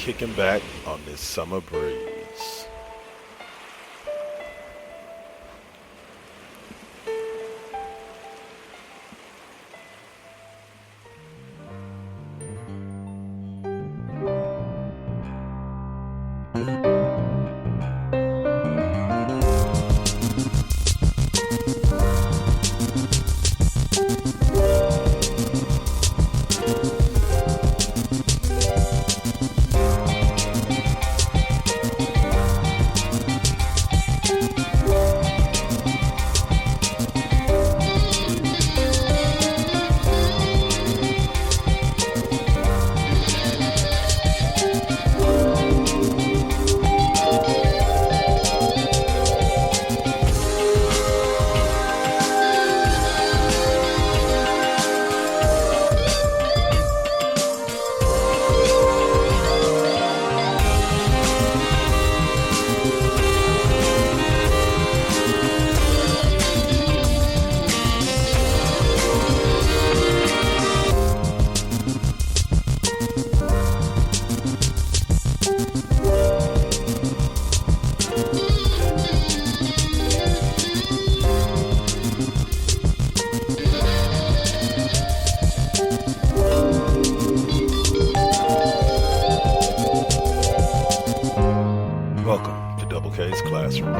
kicking back on this summer breeze. Welcome to Double K's Classroom.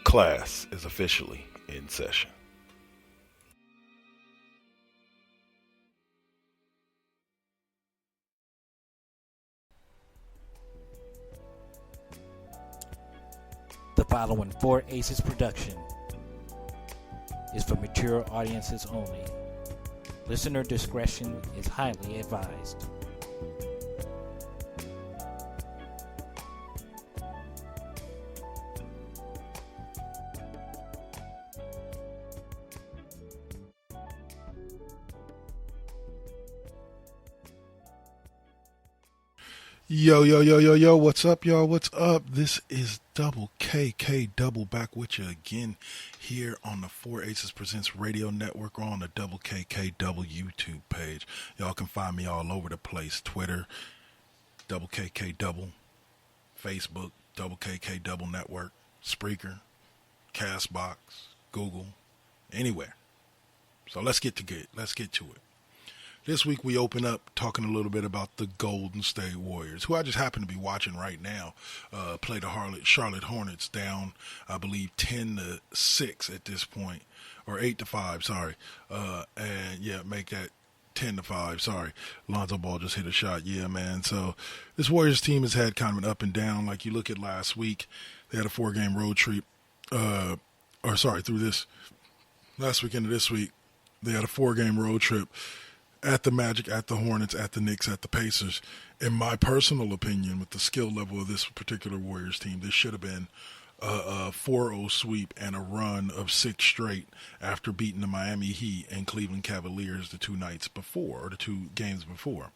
Class is officially in session. The following Four Aces production is for mature audiences only. Listener discretion is highly advised. Yo, what's up, y'all? What's up? This is Double KK Double back with you again here on the Four Aces Presents Radio Network or on the Double KK Double YouTube page. Y'all can find me all over the place. Twitter, Double KK Double, Facebook, Double KK Double Network, Spreaker, Castbox, Google, anywhere. So let's get to it. This week we open up talking a little bit about the Golden State Warriors, who I just happen to be watching right now, play the Charlotte Hornets down, I believe, 10-6 at this point, or 8-5, sorry. Make that 10-5, sorry. Lonzo Ball just hit a shot, yeah, man. So this Warriors team has had kind of an up and down. Like you look at last week, they had a 4-game road trip, through this last weekend of this week, they had a 4-game road trip at the Magic, at the Hornets, at the Knicks, at the Pacers. In my personal opinion, with the skill level of this particular Warriors team, this should have been a 4-0 sweep and a run of 6 straight after beating the Miami Heat and Cleveland Cavaliers the 2 games before.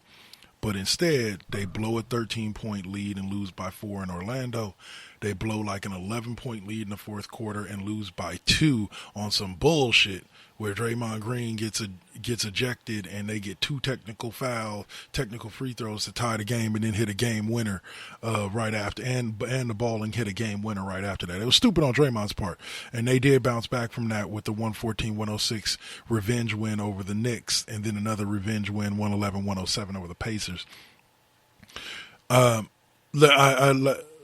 But instead, they blow a 13-point lead and lose by 4 in Orlando. They blow like an 11-point lead in the fourth quarter and lose by 2 on some bullshit where Draymond Green gets ejected and they get 2 technical free throws to tie the game and then hit a game winner right after, and the ball and hit a game winner right after that. It was stupid on Draymond's part, and they did bounce back from that with the 114-106 revenge win over the Knicks, and then another revenge win 111-107 over the Pacers.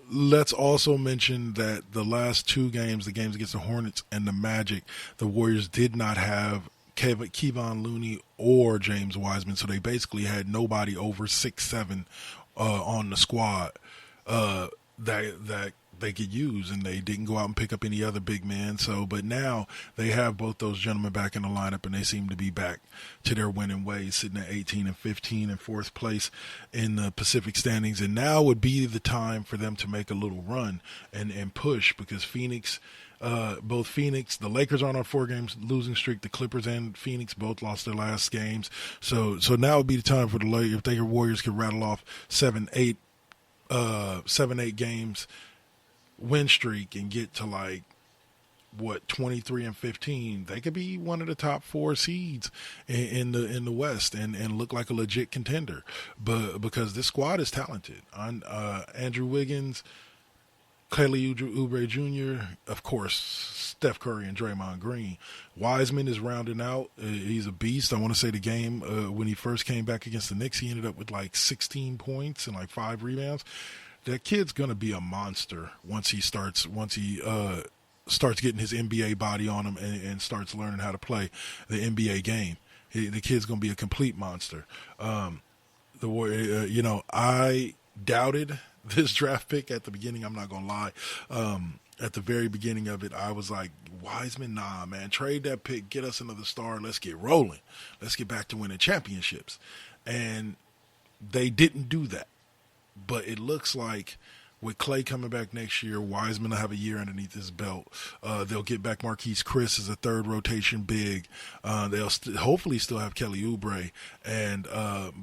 Let's also mention that the last 2 games, the games against the Hornets and the Magic, the Warriors did not have Kevon Looney or James Wiseman, so they basically had nobody over 6'7" on the squad that they could use, and they didn't go out and pick up any other big man. But now they have both those gentlemen back in the lineup, and they seem to be back to their winning ways, sitting at 18-15 in 4th place in the Pacific standings. And now would be the time for them to make a little run and push, because the Lakers are on a 4-game losing streak. The Clippers and Phoenix both lost their last games. So now would be the time for the Lakers, if the Warriors could rattle off 7-8 games win streak and get to like 23-15, they could be one of the top 4 seeds in the West and look like a legit contender. But because this squad is talented, Andrew Wiggins, Kelly Oubre Jr., of course, Steph Curry and Draymond Green. Wiseman is rounding out. He's a beast. I want to say the game when he first came back against the Knicks, he ended up with like 16 points and like 5 rebounds. That kid's gonna be a monster once he starts getting his NBA body on him and starts learning how to play the NBA game. The kid's gonna be a complete monster. I doubted this draft pick at the beginning. I'm not gonna lie. At the very beginning of it, I was like, Wiseman, nah, man, trade that pick, get us another star, let's get rolling. Let's get back to winning championships. And they didn't do that. But it looks like with Clay coming back next year, Wiseman will have a year underneath his belt. They'll get back Marquise Chris as a third rotation big. They'll hopefully still have Kelly Oubre and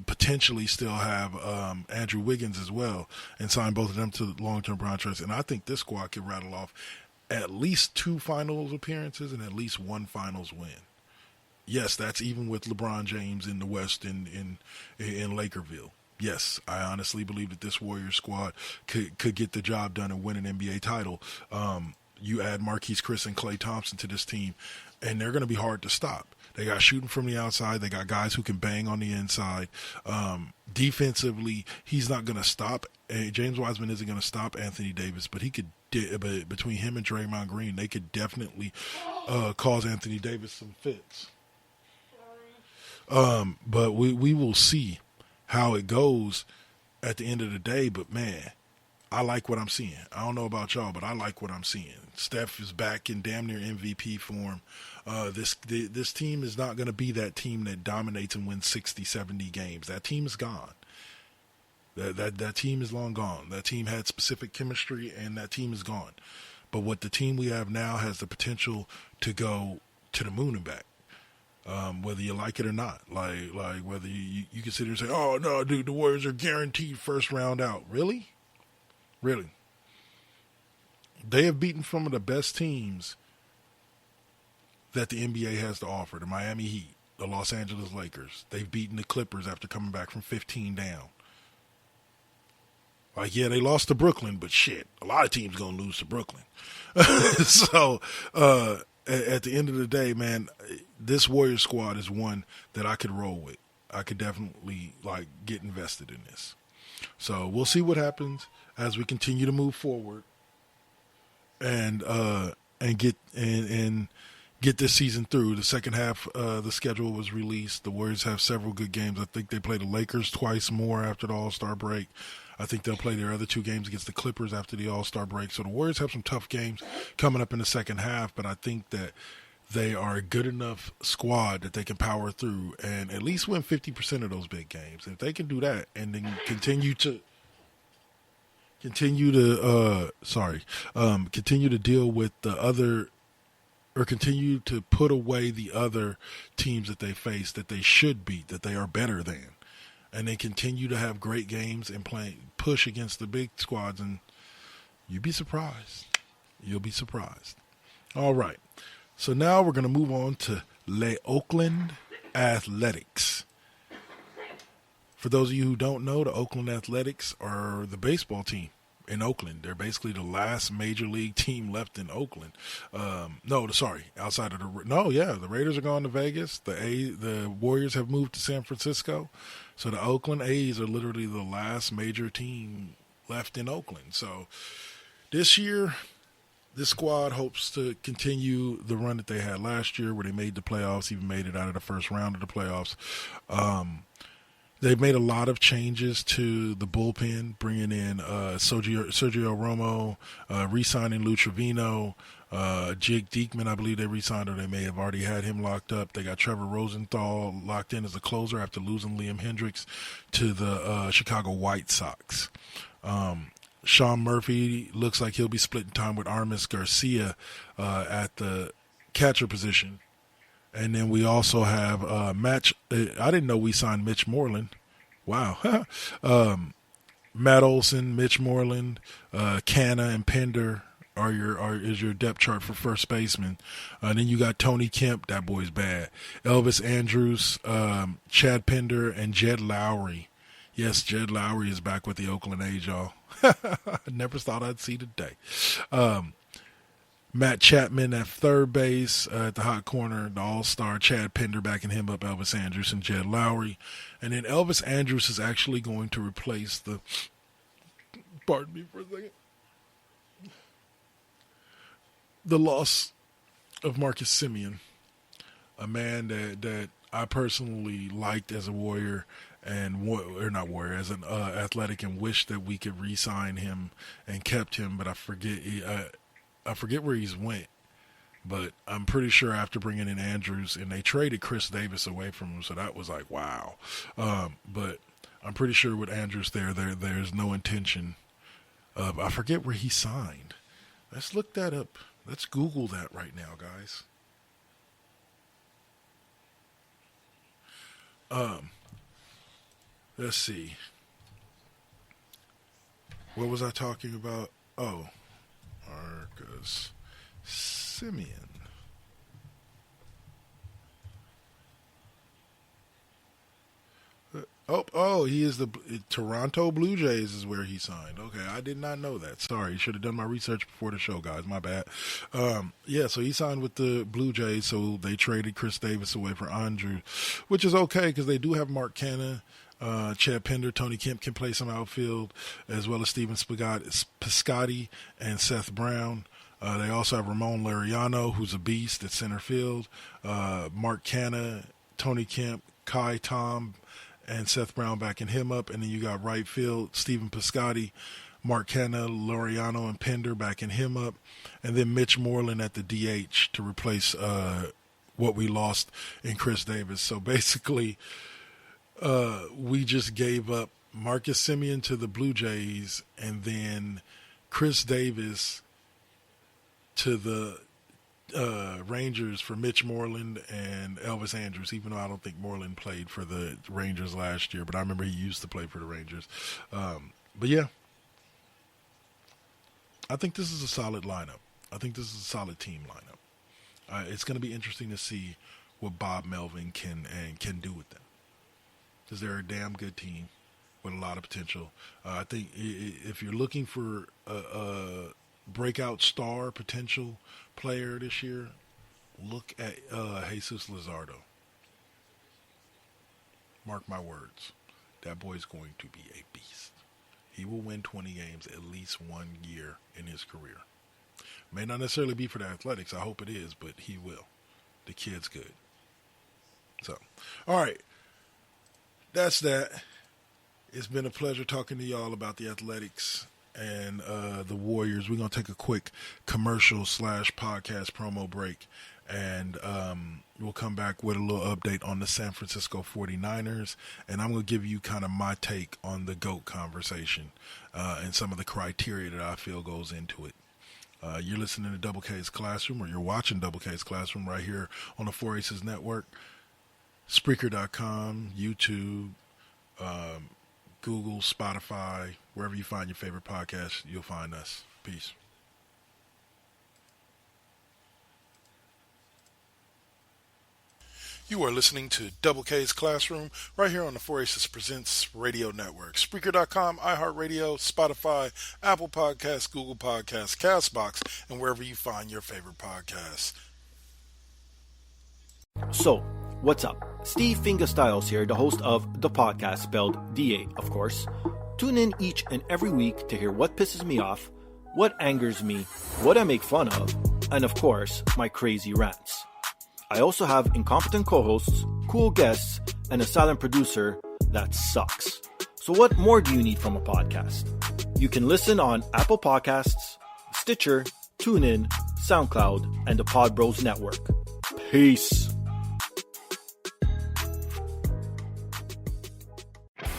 potentially still have Andrew Wiggins as well and sign both of them to long-term contracts. And I think this squad could rattle off at least 2 finals appearances and at least 1 finals win. Yes, that's even with LeBron James in the West in Lakerville. Yes, I honestly believe that this Warriors squad could get the job done and win an NBA title. You add Marquise Chris and Klay Thompson to this team, and they're going to be hard to stop. They got shooting from the outside. They got guys who can bang on the inside. Defensively, he's not going to stop. James Wiseman isn't going to stop Anthony Davis, but he could. But between him and Draymond Green, they could definitely cause Anthony Davis some fits. But we will see how it goes at the end of the day. But man, I like what I'm seeing. I don't know about y'all, but I like what I'm seeing. Steph is back in damn near MVP form. This team is not going to be that team that dominates and wins 60, 70 games. That team is gone. That team is long gone. That team had specific chemistry, and that team is gone. But what the team we have now has the potential to go to the moon and back. Whether you like it or not, like whether you can sit here and say, "Oh no, dude, the Warriors are guaranteed first round out." Really? They have beaten some of the best teams that the NBA has to offer: the Miami Heat, the Los Angeles Lakers. They've beaten the Clippers after coming back from 15 down. Like, yeah, they lost to Brooklyn, but shit, a lot of teams gonna lose to Brooklyn. So, at the end of the day, man, this Warriors squad is one that I could roll with. I could definitely get invested in this. So we'll see what happens as we continue to move forward and get this season through. The second half, the schedule was released. The Warriors have several good games. I think they play the Lakers twice more after the All-Star break. I think they'll play their other 2 games against the Clippers after the All-Star break. So the Warriors have some tough games coming up in the second half, but I think that they are a good enough squad that they can power through and at least win 50% of those big games. If they can do that and then continue to deal with the other, or continue to put away the other teams that they face that they should beat, that they are better than, and they continue to have great games and push against the big squads, and you'd be surprised. You'll be surprised. All right. So now we're going to move on to Les Oakland Athletics. For those of you who don't know, the Oakland Athletics are the baseball team in Oakland. They're basically the last major league team left in Oakland. Outside of the Raiders are gone to Vegas. The Warriors have moved to San Francisco. So the Oakland A's are literally the last major team left in Oakland. So this year, this squad hopes to continue the run that they had last year where they made the playoffs, even made it out of the first round of the playoffs. They've made a lot of changes to the bullpen, bringing in Sergio Romo, re-signing Lou Trevino, Jake Diekman, I believe they re-signed, or they may have already had him locked up. They got Trevor Rosenthal locked in as a closer after losing Liam Hendricks to the Chicago White Sox. Sean Murphy looks like he'll be splitting time with Aramis Garcia at the catcher position. And then we also have I didn't know we signed Mitch Moreland. Wow. Matt Olson, Mitch Moreland, Canna, and Pender is your depth chart for first baseman. Then you got Tony Kemp, that boy's bad. Elvis Andrus, Chad Pender, and Jed Lowry. Yes, Jed Lowry is back with the Oakland A's, y'all. Never thought I'd see the day. Matt Chapman at third base, at the hot corner, the all-star Chad Pender backing him up, Elvis Andrus and Jed Lowry. And then Elvis Andrus is actually going to replace pardon me for a second, the loss of Marcus Semien, a man that I personally liked as a Warrior as an Athletic, and wished that we could re-sign him and kept him, but I forget where he's went. But I'm pretty sure after bringing in Andrews, and they traded Chris Davis away from him, so that was like, wow. But I'm pretty sure with Andrews there's no intention of, I forget where he signed. Let's look that up. Let's Google that right now, guys. Let's see. What was I talking about? Oh, Marcus Semien. He is the Toronto Blue Jays is where he signed. Okay, I did not know that. Sorry, should have done my research before the show, guys. My bad. So he signed with the Blue Jays, so they traded Chris Davis away for Andrew, which is okay because they do have Mark Canha, Chad Pender, Tony Kemp can play some outfield, as well as Steven Piscotty and Seth Brown. They also have Ramon Laureano, who's a beast at center field, Mark Canha, Tony Kemp, Kai Tom, and Seth Brown backing him up. And then you got right field, Steven Piscotty, Mark Canha, Laureano, and Pender backing him up. And then Mitch Moreland at the DH to replace what we lost in Chris Davis. So basically, we just gave up Marcus Semien to the Blue Jays and then Chris Davis to the Rangers for Mitch Moreland and Elvis Andrus, even though I don't think Moreland played for the Rangers last year, but I remember he used to play for the Rangers. But yeah, I think this is a solid lineup. I think this is a solid team lineup. It's going to be interesting to see what Bob Melvin can do with them, because they're a damn good team with a lot of potential. I think if you're looking for a breakout star potential player this year, look at Jesus Luzardo. Mark my words, that boy's going to be a beast. He will win 20 games at least 1 year in his career. May not necessarily be for the Athletics, I hope it is, but he will. The kid's good. So, all right, that's that. It's been a pleasure talking to y'all about the Athletics and the Warriors. We're going to take a quick commercial/podcast promo break, and we'll come back with a little update on the San Francisco 49ers, and I'm going to give you kind of my take on the GOAT conversation and some of the criteria that I feel goes into it. You're listening to Double K's Classroom, or you're watching Double K's Classroom right here on the 4 Aces Network, Spreaker.com, YouTube, Google, Spotify, wherever you find your favorite podcast, you'll find us. Peace. You are listening to Double K's Classroom right here on the 4 Aces Presents Radio Network. Spreaker.com, iHeartRadio, Spotify, Apple Podcasts, Google Podcasts, CastBox, and wherever you find your favorite podcasts. So, what's up? Steve Fingerstyles here, the host of the podcast, spelled DA, of course. Tune in each and every week to hear what pisses me off, what angers me, what I make fun of, and of course, my crazy rants. I also have incompetent co-hosts, cool guests, and a silent producer that sucks. So what more do you need from a podcast? You can listen on Apple Podcasts, Stitcher, TuneIn, SoundCloud, and the Pod Bros Network. Peace.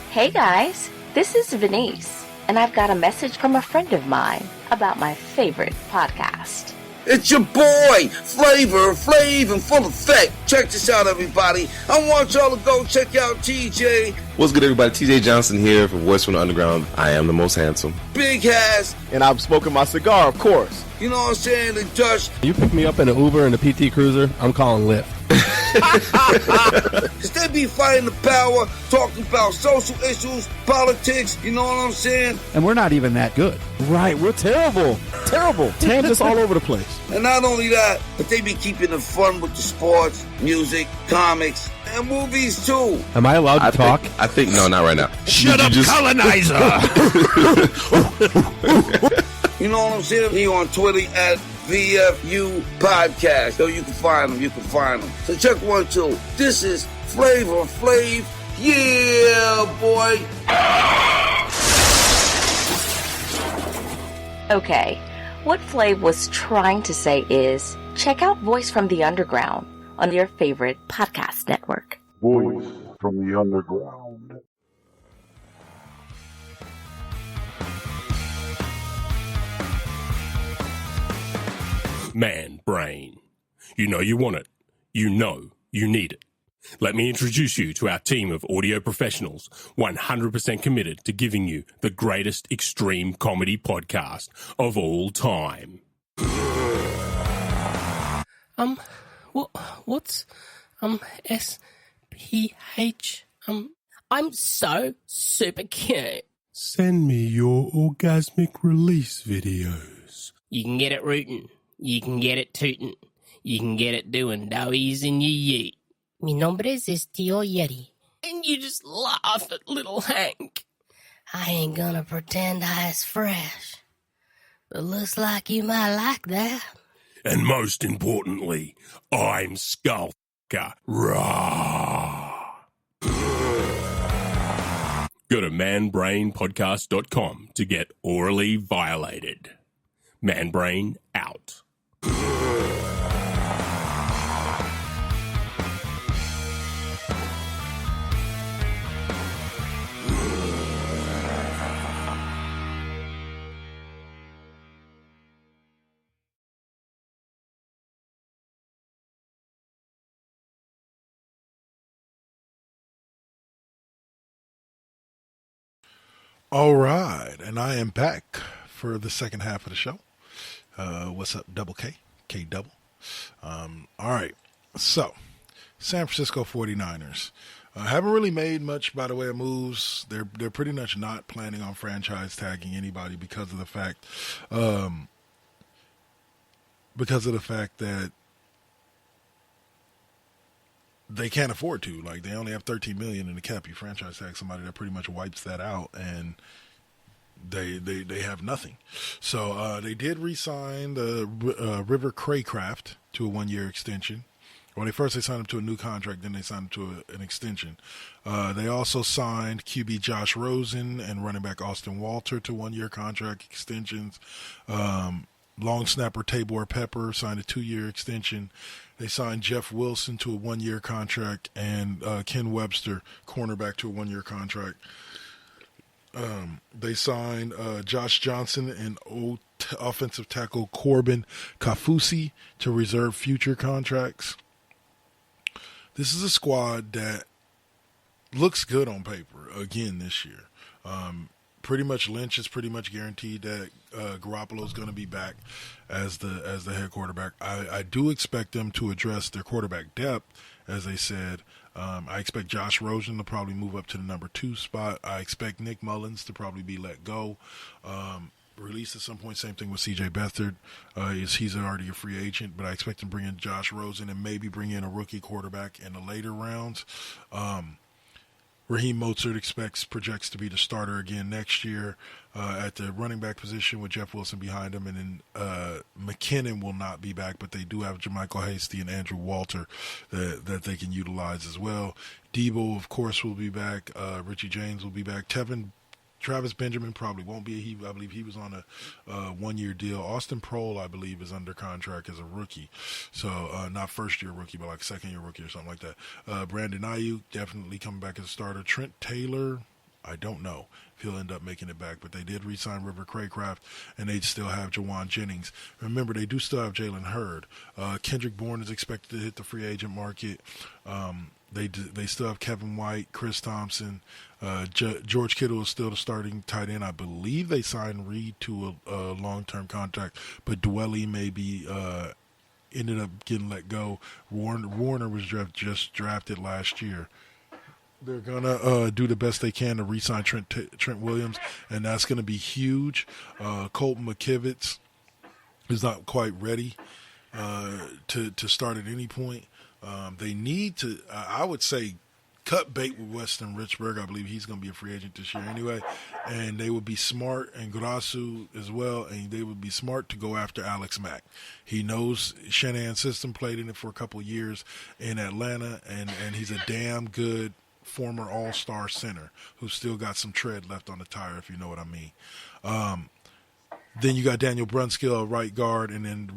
Hey guys, this is Venice, and I've got a message from a friend of mine about my favorite podcast. It's your boy, Flavor Flav in full effect. Check this out, everybody. I want y'all to go check out TJ. What's good, everybody? TJ Johnson here for Voice from the Underground. I am the most handsome. Big Has. And I'm smoking my cigar, of course. You know what I'm saying? The Dutch. You pick me up in an Uber and a PT Cruiser, I'm calling Lyft. Cause they be fighting the power, talking about social issues, politics, you know what I'm saying? And we're not even that good. Right, we're terrible. Terrible. Tangents all over the place. And not only that, but they be keeping it fun with the sports, music, comics, and movies too. Am I allowed to talk? I think no, not right now. Shut up, colonizer! You know what I'm saying? He on Twitter at VFU Podcast. So you can find them. So check 1, 2. This is Flavor Flav. Yeah, boy. Okay, what Flav was trying to say is check out Voice from the Underground on your favorite podcast network. Voice from the Underground. Man brain. You know you want it. You know you need it. Let me introduce you to our team of audio professionals, 100% committed to giving you the greatest extreme comedy podcast of all time. What's SPH? I'm so super cute. Send me your orgasmic release videos. You can get it rootin'. You can get it tootin'. You can get it doing doughies in your yeet. Mi nombre es Tío Yeti. And you just laugh at little Hank. I ain't gonna pretend I is fresh. But looks like you might like that. And most importantly, I'm Skullfucker. Rah! Go to manbrainpodcast.com to get orally violated. Manbrain out. All right, and I am back for the second half of the show. What's up, Double K? K Double. All right, so San Francisco 49ers haven't really made much by the way of moves. They're pretty much not planning on franchise tagging anybody because of the fact that they can't afford to. Like, they only have $13 million in the cap. You franchise tag somebody, that pretty much wipes that out, and they have nothing. So they did re-sign the River Craycraft to a 1-year extension. Well, they signed him to a new contract, then they signed him to an extension. They also signed QB Josh Rosen and running back Austin Walter to 1-year contract extensions. Long snapper Tabor Pepper signed a 2-year extension. They signed Jeff Wilson to a 1-year contract, and Ken Webster, cornerback, to a 1-year contract. They signed Josh Johnson and offensive tackle Corbin Kafusi to reserve future contracts. This is a squad that looks good on paper again this year. Pretty much Lynch is pretty much guaranteed that Garoppolo is going to be back as the head quarterback. I do expect them to address their quarterback depth, as they said. I expect Josh Rosen to probably move up to the number 2 spot. I expect Nick Mullins to probably be let go, released at some point. Same thing with C.J. Beathard. He's already a free agent, but I expect them to bring in Josh Rosen and maybe bring in a rookie quarterback in the later rounds. Raheem Mostert projects to be the starter again next year at the running back position with Jeff Wilson behind him. And then McKinnon will not be back, but they do have JaMychal Hasty and Andrew Walter that they can utilize as well. Debo, of course, will be back. Richie James will be back. Travis Benjamin probably won't be. I believe he was on a 1-year deal. Austin Prohl, I believe, is under contract as a rookie. So not first-year rookie, but like second-year rookie or something like that. Brandon Ayuk definitely coming back as a starter. Trent Taylor I don't know if he'll end up making it back, but they did re-sign River Craycraft, and they still have Jawan Jennings. Remember, they do still have Jalen Hurd. Kendrick Bourne is expected to hit the free agent market. They still have Kevin White, Chris Thompson. George Kittle is still the starting tight end. I believe they signed Reed to a long-term contract, but Dwelly may be ended up getting let go. Warner was just drafted last year. They're going to do the best they can to re-sign Trent Williams, and that's going to be huge. Colton McKivitz is not quite ready to start at any point. They need to, I would say, cut bait with Weston Richburg. I believe he's going to be a free agent this year anyway. And they would be smart, and Grasu as well, and they would be smart to go after Alex Mack. He knows Shanahan's system, played in it for a couple of years in Atlanta, and he's a damn good former all-star center who's still got some tread left on the tire, if you know what I mean. Then you got Daniel Brunskill, right guard, and then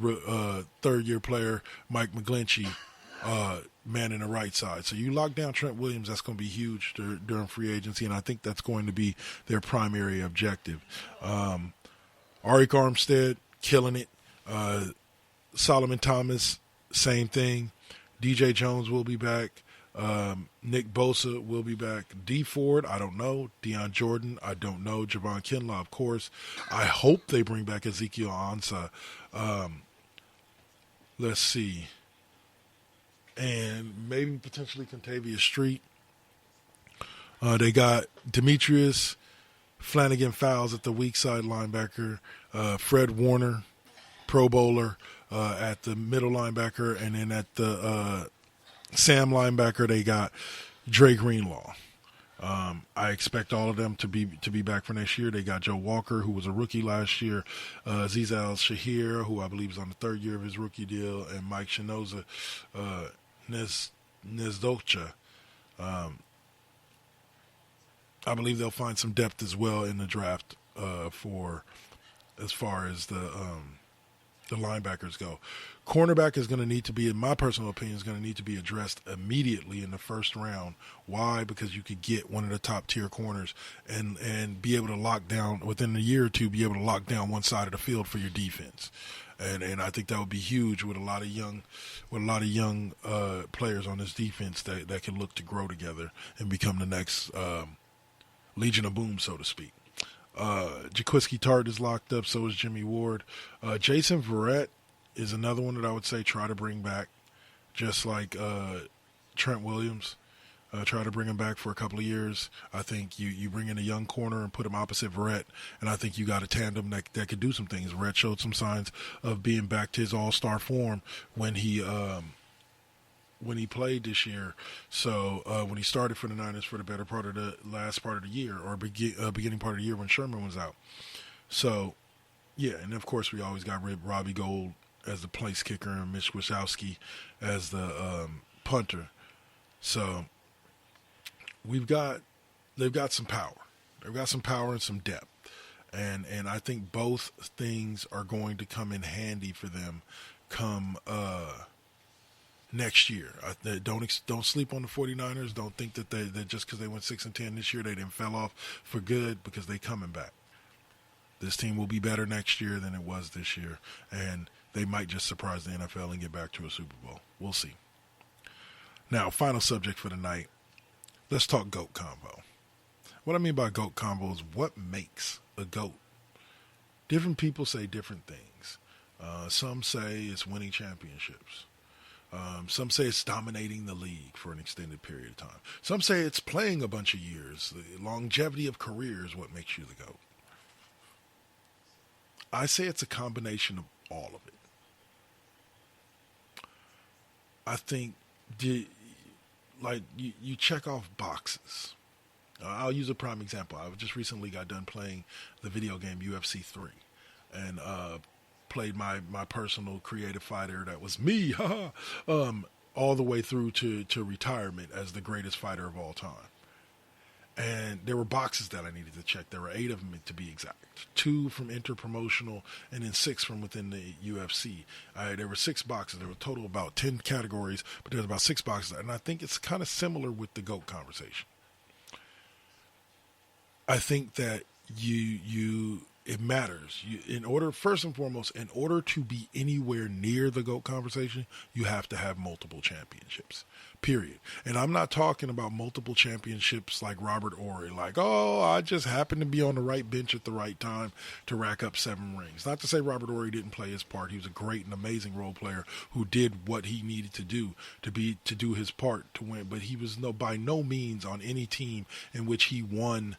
third-year player Mike McGlinchey, man in the right side. So you lock down Trent Williams, that's going to be huge during free agency, and I think that's going to be their primary objective. Arik Armstead, killing it. Solomon Thomas, same thing. DJ Jones will be back. Nick Bosa will be back. D Ford, I don't know. Deion Jordan, I don't know. Javon Kinlaw, of course. I hope they bring back Ezekiel Ansah. Let's see. And maybe potentially Contavious Street. They got Demetrius Flanagan-Fowles at the weak side linebacker. Fred Warner, Pro Bowler, at the middle linebacker. And then at the Sam linebacker, they got Dre Greenlaw. I expect all of them to be back for next year. They got Joe Walker, who was a rookie last year, Azeez Al-Shahir, who I believe is on the third year of his rookie deal, and Mike Shinoza, Nezdocha. I believe they'll find some depth as well in the draft for as far as the linebackers go. Cornerback is going to need to be, in my personal opinion, is going to need to be addressed immediately in the first round. Why? Because you could get one of the top tier corners and be able to lock down within a year or two, be able to lock down one side of the field for your defense. And I think that would be huge with a lot of young players on this defense that can look to grow together and become the next Legion of Boom, so to speak. Jaquiski Tart is locked up, so is Jimmy Ward. Jason Verrett is another one that I would say try to bring back, just like Trent Williams. Try to bring him back for a couple of years. I think you bring in a young corner and put him opposite Verrett, and I think you got a tandem that could do some things. Verrett showed some signs of being back to his all-star form when he played this year. So when he started for the Niners for the better part of the last part of the year, or beginning part of the year when Sherman was out. So, yeah, and of course we always got Robbie Gould as the place kicker and Mitch Wachowski as the punter. So they've got some power. They've got some power and some depth. And I think both things are going to come in handy for them come next year. Don't sleep on the 49ers. Don't think that they just because they went 6-10 this year, they didn't fell off for good, because they coming back. This team will be better next year than it was this year, and they might just surprise the NFL and get back to a Super Bowl. We'll see. Now, final subject for the night. Let's talk GOAT combo. What I mean by GOAT combo is what makes a GOAT. Different people say different things. Some say it's winning championships. Some say it's dominating the league for an extended period of time. Some say it's playing a bunch of years. The longevity of career is what makes you the GOAT. I say it's a combination of all of it. I think you check off boxes. I'll use a prime example. I just recently got done playing the video game UFC 3 and played my personal creative fighter that was me all the way through to retirement as the greatest fighter of all time. And there were boxes that I needed to check. There were 8 of them to be exact. 2 from interpromotional and then 6 from within the UFC. There were 6 boxes. There were a total of about 10 categories, but there's about 6 boxes. And I think it's kind of similar with the GOAT conversation. I think that it matters. First and foremost, in order to be anywhere near the GOAT conversation, you have to have multiple championships, period. And I'm not talking about multiple championships like Robert Horry, like, oh, I just happened to be on the right bench at the right time to rack up 7 rings. Not to say Robert Horry didn't play his part. He was a great and amazing role player who did what he needed to do to do his part to win. But he was by no means on any team in which he won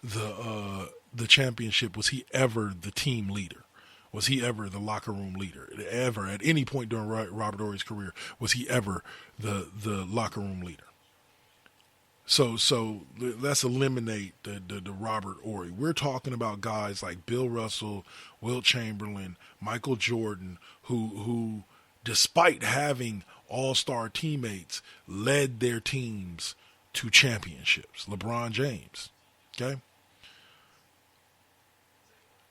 the championship. Was he ever the team leader? Was he ever the locker room leader? Ever at any point during Robert Horry's career, was he ever the locker room leader? So let's eliminate the Robert Horry. We're talking about guys like Bill Russell, Wilt Chamberlain, Michael Jordan, who despite having all-star teammates, led their teams to championships. LeBron James, okay?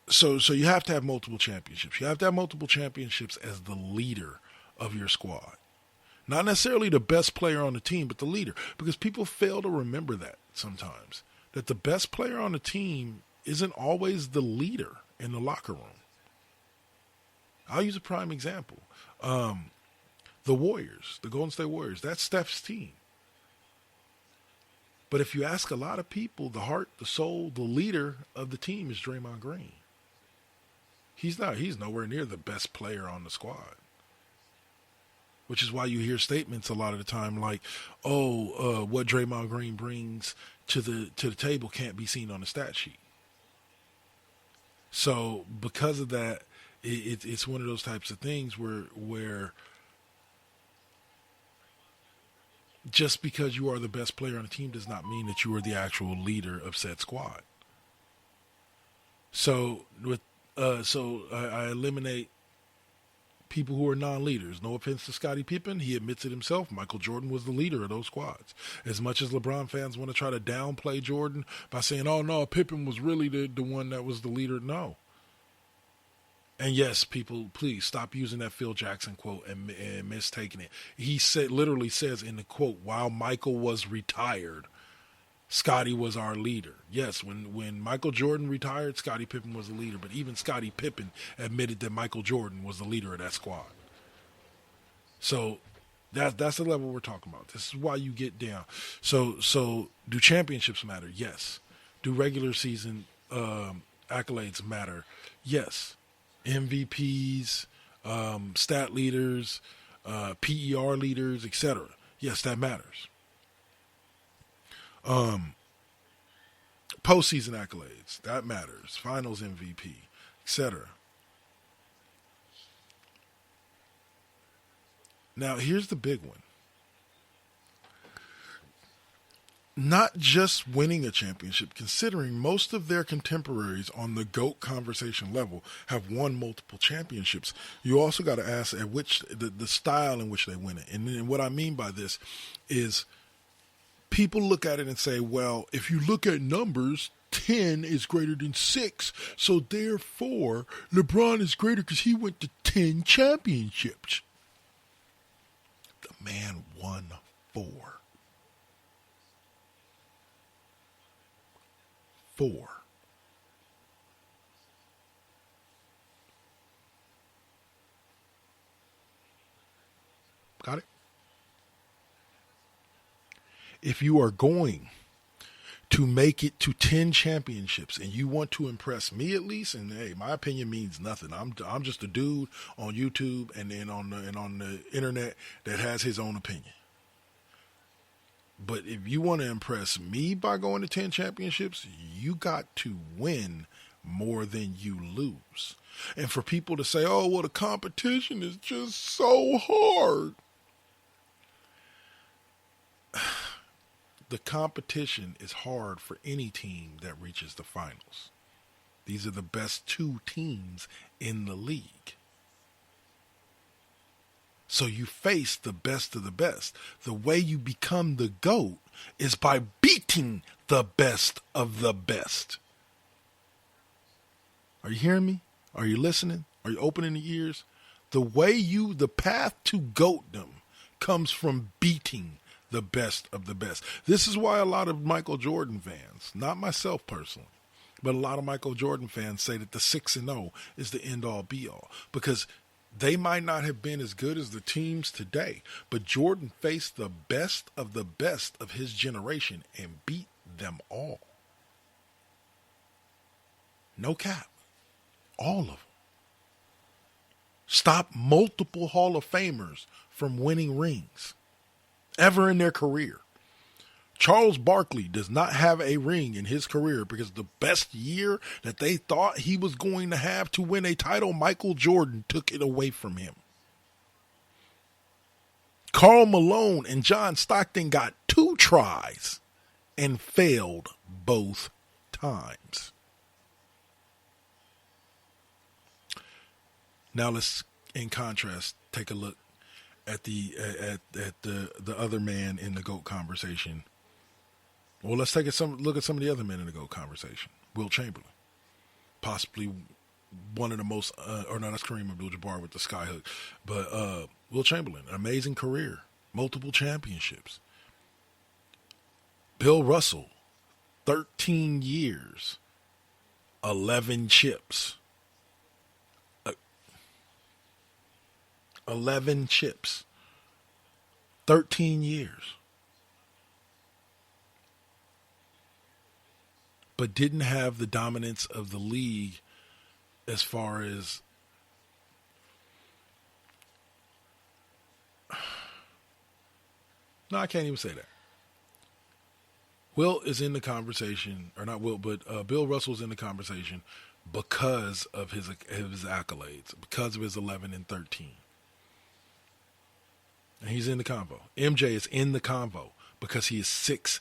So you have to have multiple championships. You have to have multiple championships as the leader of your squad. Not necessarily the best player on the team, but the leader. Because people fail to remember that sometimes. That the best player on the team isn't always the leader in the locker room. I'll use a prime example. The Warriors, the Golden State Warriors, that's Steph's team. But if you ask a lot of people, the heart, the soul, the leader of the team is Draymond Green. He's nowhere near the best player on the squad. Which is why you hear statements a lot of the time like, what Draymond Green brings to the table can't be seen on the stat sheet. So because of that, it's one of those types of things where just because you are the best player on the team does not mean that you are the actual leader of said squad. So I eliminate people who are non-leaders. No offense to Scottie Pippen. He admits it himself. Michael Jordan was the leader of those squads. As much as LeBron fans want to try to downplay Jordan by saying, oh, no, Pippen was really the one that was the leader. No. And yes, people, please stop using that Phil Jackson quote and mistaking it. He literally says in the quote, while Michael was retired, Scottie was our leader. Yes, when Michael Jordan retired, Scottie Pippen was the leader. But even Scottie Pippen admitted that Michael Jordan was the leader of that squad. So that's the level we're talking about. This is why you get down. So do championships matter? Yes. Do regular season accolades matter? Yes. MVPs, stat leaders, PER leaders, etc. Yes, that matters. Postseason accolades, that matters. Finals MVP, etc. Now, here's the big one. Not just winning a championship, considering most of their contemporaries on the GOAT conversation level have won multiple championships. You also got to ask at which the style in which they win it. And what I mean by this is people look at it and say, well, if you look at numbers, 10 is greater than 6. So therefore, LeBron is greater because he went to 10 championships. The man won 4. 4. Got it? If you are going to make it to 10 championships and you want to impress me at least, and hey, my opinion means nothing. I'm just a dude on YouTube and then on the internet that has his own opinion. But if you want to impress me by going to 10 championships, you got to win more than you lose. And for people to say, oh, well, the competition is just so hard. The competition is hard for any team that reaches the finals. These are the best 2 teams in the league. So you face the best of the best. The way you become the GOAT is by beating the best of the best. Are you hearing me? Are you listening? Are you opening the ears? The path to GOATdom comes from beating the best of the best. This is why a lot of Michael Jordan fans, not myself personally, but a lot of Michael Jordan fans say that the 6-0 is the end-all be-all, because they might not have been as good as the teams today, but Jordan faced the best of his generation and beat them all. No cap. All of them. Stop multiple Hall of Famers from winning rings ever in their career. Charles Barkley does not have a ring in his career because the best year that they thought he was going to have to win a title, Michael Jordan took it away from him. Karl Malone and John Stockton got 2 tries and failed both times. Now let's, in contrast, take a look at the other man in the GOAT conversation. Well, let's take look at some of the other men in the GOAT conversation. Will Chamberlain, possibly one of the most, or no, that's Kareem Abdul-Jabbar with the skyhook. But Will Chamberlain, an amazing career, multiple championships. Bill Russell, 13 years, 11 chips. 11 chips, 13 years. But didn't have the dominance of the league as far as no, I can't even say that. Will is in the conversation, or not Will, but Bill Russell's in the conversation because of his accolades, because of his 11 and 13. And he's in the convo. MJ is in the convo because he is 6-0.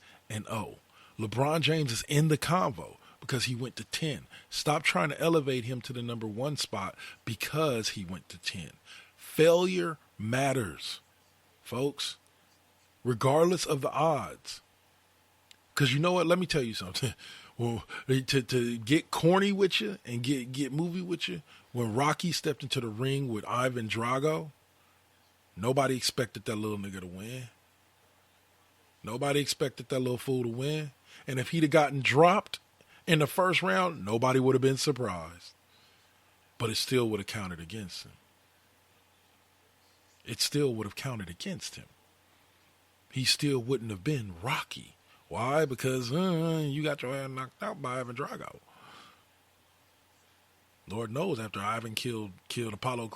LeBron James is in the convo because he went to 10. Stop trying to elevate him to the number 1 spot because he went to 10. Failure matters, folks, regardless of the odds. Because you know what? Let me tell you something. Well, to get corny with you and get movie with you, when Rocky stepped into the ring with Ivan Drago, nobody expected that little nigga to win. Nobody expected that little fool to win. And if he'd have gotten dropped in the first round, nobody would have been surprised. But it still would have counted against him. It still would have counted against him. He still wouldn't have been Rocky. Why? Because you got your ass knocked out by Ivan Drago. Lord knows, after Ivan killed Apollo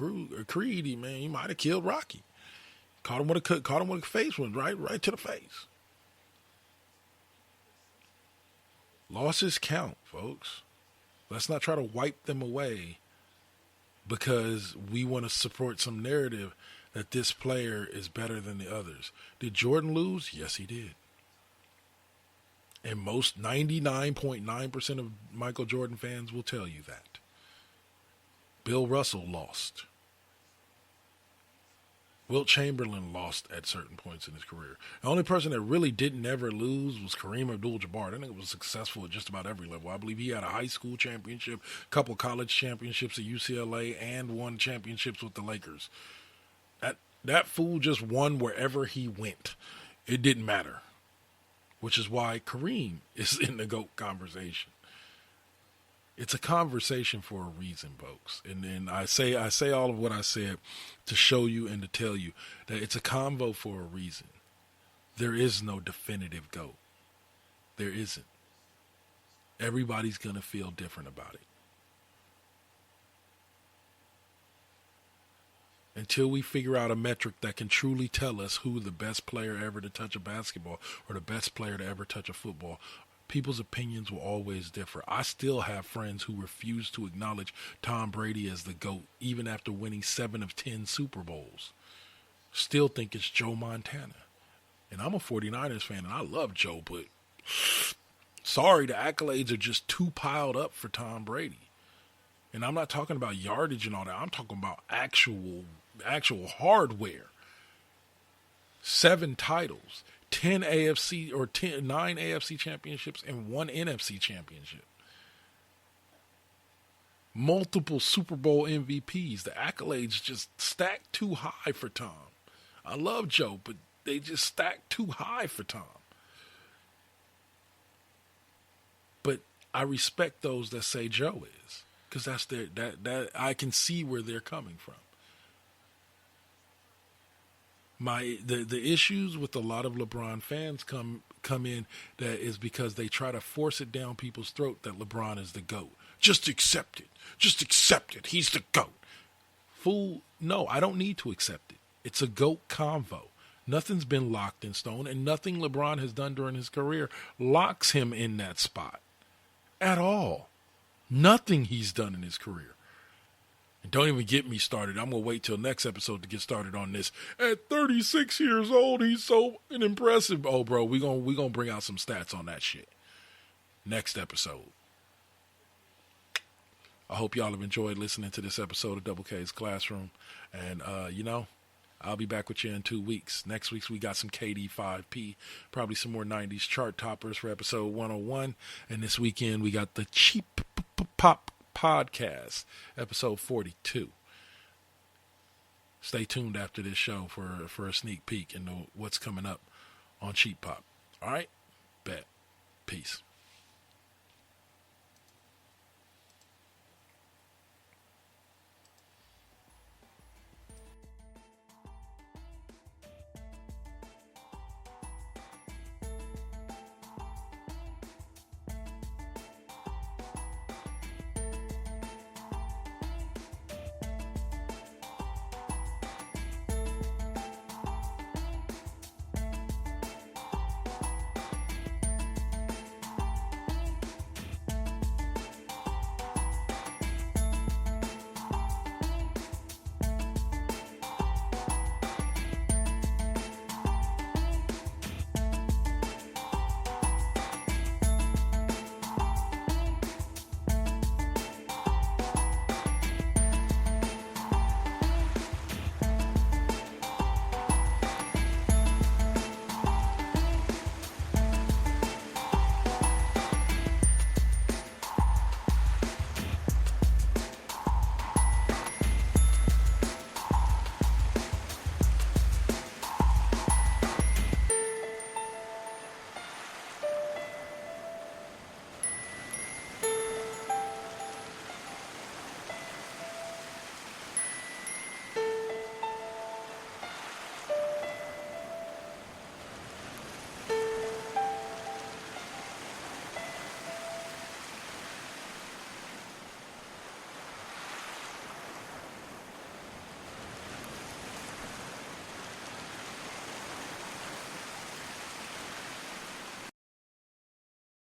Creed, he might have killed Rocky. Caught him with a face wound, right to the face. Losses count, folks. Let's not try to wipe them away because we want to support some narrative that this player is better than the others. Did Jordan lose? Yes, he did. And most 99.9% of Michael Jordan fans will tell you that. Bill Russell lost. Wilt Chamberlain lost at certain points in his career. The only person that really didn't ever lose was Kareem Abdul-Jabbar. That nigga was successful at just about every level. I believe he had a high school championship, a couple college championships at UCLA, and won championships with the Lakers. That fool just won wherever he went. It didn't matter. Which is why Kareem is in the GOAT conversation. It's a conversation for a reason, folks. And I say all of what I said to show you and to tell you that it's a convo for a reason. There is no definitive GOAT. There isn't. Everybody's going to feel different about it. Until we figure out a metric that can truly tell us who the best player ever to touch a basketball or the best player to ever touch a football, people's opinions will always differ. I still have friends who refuse to acknowledge Tom Brady as the GOAT, even after winning 7 of 10 Super Bowls. Still think it's Joe Montana. And I'm a 49ers fan, and I love Joe, but sorry, the accolades are just too piled up for Tom Brady. And I'm not talking about yardage and all that. I'm talking about actual hardware. 7 titles. 9 AFC championships and 1 NFC championship. Multiple Super Bowl MVPs. The accolades just stacked too high for Tom. I love Joe, but stacked too high for Tom. But I respect those that say Joe is, because that's that I can see where they're coming from. The issues with a lot of LeBron fans come in that is because they try to force it down people's throat that LeBron is the GOAT. Just accept it. Just accept it. He's the GOAT. Fool, no, I don't need to accept it. It's a GOAT convo. Nothing's been locked in stone, and nothing LeBron has done during his career locks him in that spot at all. Nothing he's done in his career. And don't even get me started. I'm going to wait till next episode to get started on this. At 36 years old, he's so impressive. Oh, bro, we gonna bring out some stats on that shit. Next episode. I hope y'all have enjoyed listening to this episode of Double K's Classroom. And, I'll be back with you in 2 weeks. Next week, we got some KD5P, probably some more 90s chart toppers for episode 101. And this weekend, we got the Cheap Pop Podcast, episode 42. Stay tuned after this show for a sneak peek into what's coming up on Cheap Pop. All right? Bet. Peace.